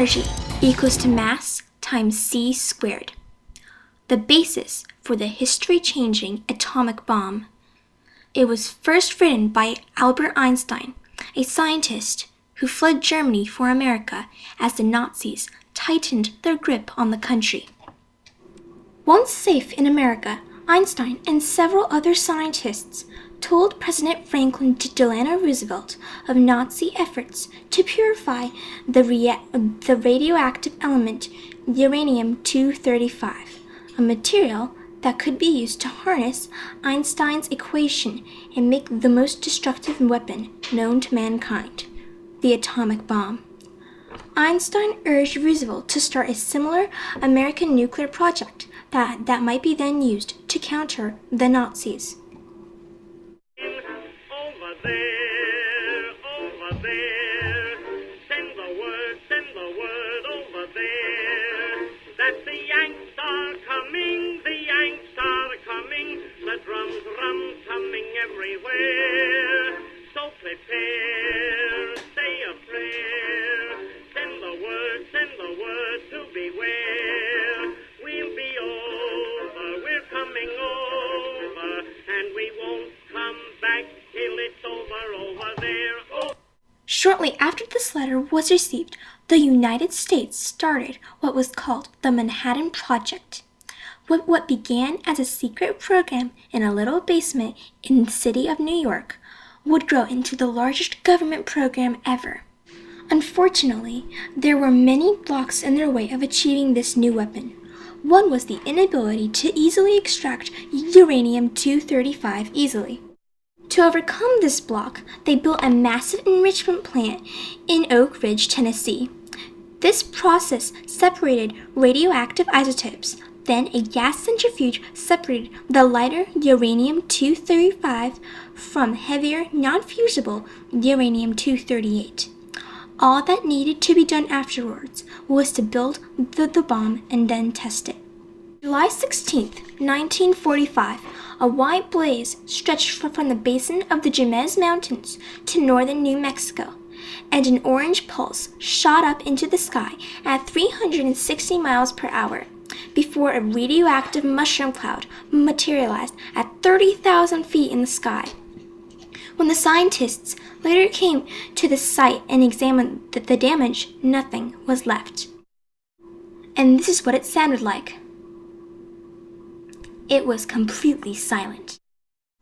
energy equals to mass times c squared, the basis for the history-changing atomic bomb. It was first written by Albert Einstein, a scientist who fled Germany for America as the Nazis tightened their grip on the country. Once safe in America, Einstein and several other scientists told President Franklin Delano Roosevelt of Nazi efforts to purify the radioactive element uranium-235, a material that could be used to harness Einstein's equation and make the most destructive weapon known to mankind, the atomic bomb. Einstein urged Roosevelt to start a similar American nuclear project that might be then used to counter the Nazis. Over there, send the word over there, that the Yanks are coming, the drums coming everywhere, so prepare, say a prayer, send the word to beware, we'll be over, we're coming over, and we won't come back till it's over there. Oh. Shortly after this letter was received, the United States started what was called the Manhattan Project. What began as a secret program in a little basement in the city of New York would grow into the largest government program ever. Unfortunately, there were many blocks in their way of achieving this new weapon. One was the inability to easily extract uranium-235 easily. To overcome this block, they built a massive enrichment plant in Oak Ridge, Tennessee. This process separated radioactive isotopes. Then a gas centrifuge separated the lighter uranium-235 from heavier, non-fusible uranium-238. All that needed to be done afterwards was to build the bomb and then test it. July 16, 1945, a white blaze stretched from the basin of the Jemez Mountains to northern New Mexico, and an orange pulse shot up into the sky at 360 miles per hour before a radioactive mushroom cloud materialized at 30,000 feet in the sky. When the scientists later came to the site and examined the damage, nothing was left. And this is what it sounded like. It was completely silent.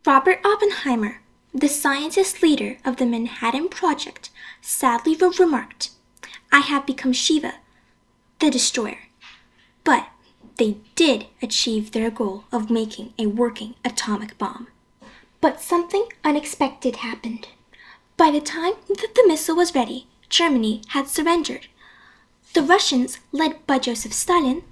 Robert Oppenheimer, the scientist leader of the Manhattan Project, sadly remarked, "I have become Shiva, the destroyer." But they did achieve their goal of making a working atomic bomb. But something unexpected happened. By the time that the missile was ready, Germany had surrendered. The Russians, led by Joseph Stalin,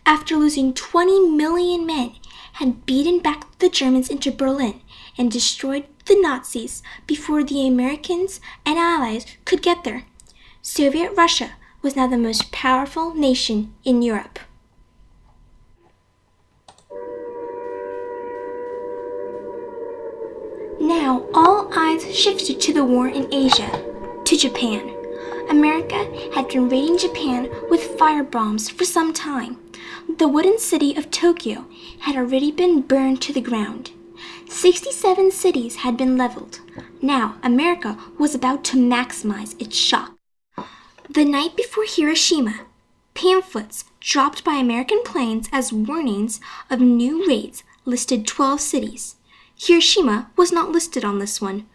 after losing 20 million men, had beaten back the Germans into Berlin and destroyed the Nazis before the Americans and Allies could get there. Soviet Russia was now the most powerful nation in Europe. Now all eyes shifted to the war in Asia, to Japan. America had been raiding Japan with firebombs for some time. The wooden city of Tokyo had already been burned to the ground. 67 cities had been leveled. Now America was about to maximize its shock. The night before Hiroshima, pamphlets dropped by American planes as warnings of new raids listed 12 cities. Hiroshima was not listed on this one.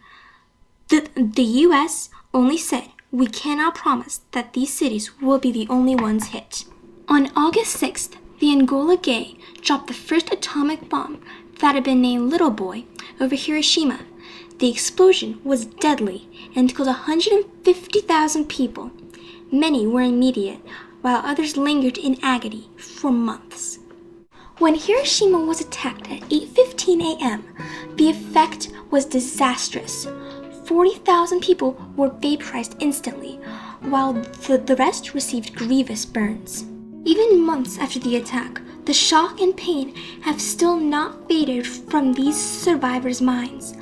The U.S. only said, "We cannot promise that these cities will be the only ones hit." On August 6th, the Angola Gay dropped the first atomic bomb that had been named Little Boy over Hiroshima. The explosion was deadly and killed 150,000 people. Many were immediate, while others lingered in agony for months. When Hiroshima was attacked at 8:15 a.m., the effect was disastrous. 40,000 people were vaporized instantly, while the rest received grievous burns. Even months after the attack, the shock and pain have still not faded from these survivors' minds.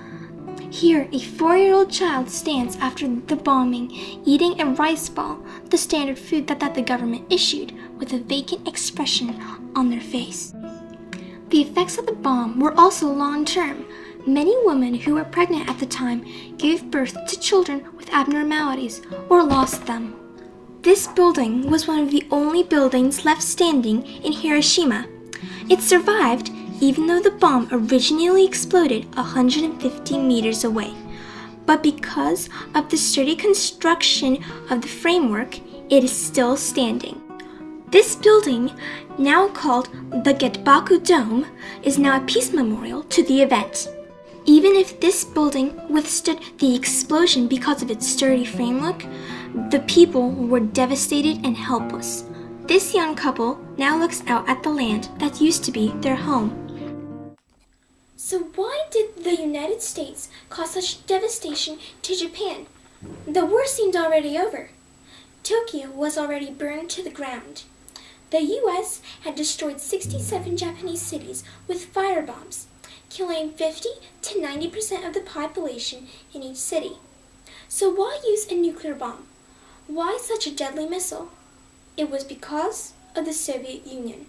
Here, a 4-year-old child stands after the bombing, eating a rice ball, the standard food that the government issued, with a vacant expression on their face. The effects of the bomb were also long-term. Many women who were pregnant at the time gave birth to children with abnormalities or lost them. This building was one of the only buildings left standing in Hiroshima. It survived even though the bomb originally exploded 150 meters away. But because of the sturdy construction of the framework, it is still standing. This building, now called the Getbaku Dome, is now a peace memorial to the event. Even if this building withstood the explosion because of its sturdy framework, the people were devastated and helpless. This young couple now looks out at the land that used to be their home. So why did the United States cause such devastation to Japan? The war seemed already over. Tokyo was already burned to the ground. The U.S. had destroyed 67 Japanese cities with firebombs, killing 50 to 90% of the population in each city. So why use a nuclear bomb? Why such a deadly missile? It was because of the Soviet Union.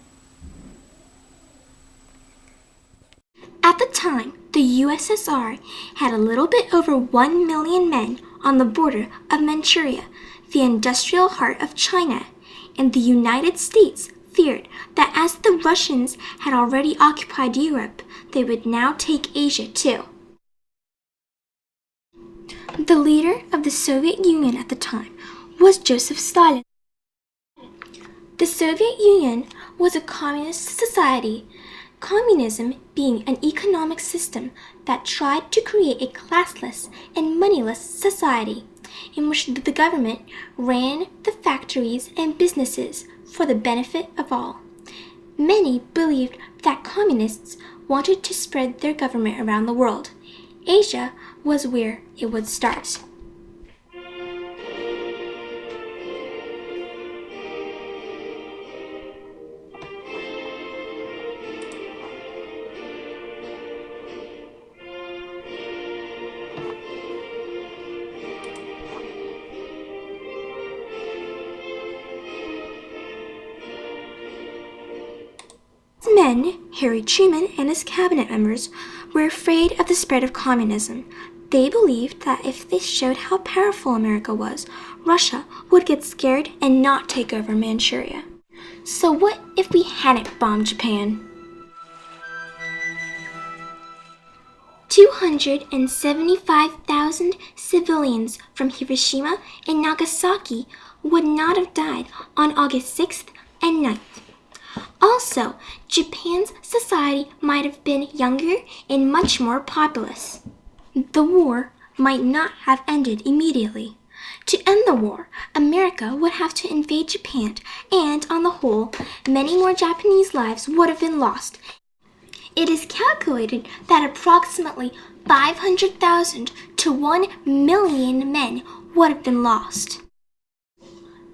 At the time, the USSR had a little bit over 1 million men on the border of Manchuria, the industrial heart of China, and the United States feared that as the Russians had already occupied Europe, they would now take Asia too. The leader of the Soviet Union at the time was Joseph Stalin. The Soviet Union was a communist society, communism being an economic system that tried to create a classless and moneyless society in which the government ran the factories and businesses for the benefit of all. Many believed that communists wanted to spread their government around the world. Asia was where it would start. Men, Harry Truman and his cabinet members, were afraid of the spread of communism. They believed that if they showed how powerful America was, Russia would get scared and not take over Manchuria. So what if we hadn't bombed Japan? 275,000 civilians from Hiroshima and Nagasaki would not have died on August 6th and 9th. Also, Japan's society might have been younger and much more populous. The war might not have ended immediately. To end the war, America would have to invade Japan, and on the whole, many more Japanese lives would have been lost. It is calculated that approximately 500,000 to 1 million men would have been lost.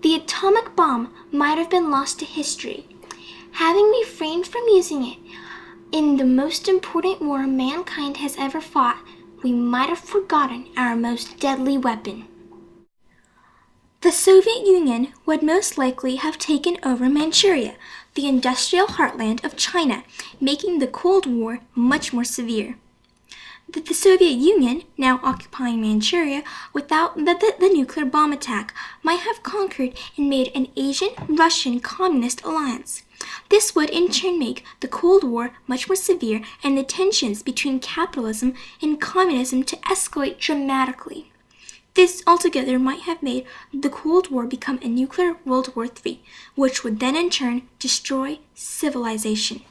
The atomic bomb might have been lost to history. Having refrained from using it in the most important war mankind has ever fought, we might have forgotten our most deadly weapon. The Soviet Union would most likely have taken over Manchuria, the industrial heartland of China, making the Cold War much more severe. The Soviet Union, now occupying Manchuria without the nuclear bomb attack, might have conquered and made an Asian-Russian communist alliance. This would in turn make the Cold War much more severe and the tensions between capitalism and communism to escalate dramatically. This altogether might have made the Cold War become a nuclear World War III, which would then in turn destroy civilization.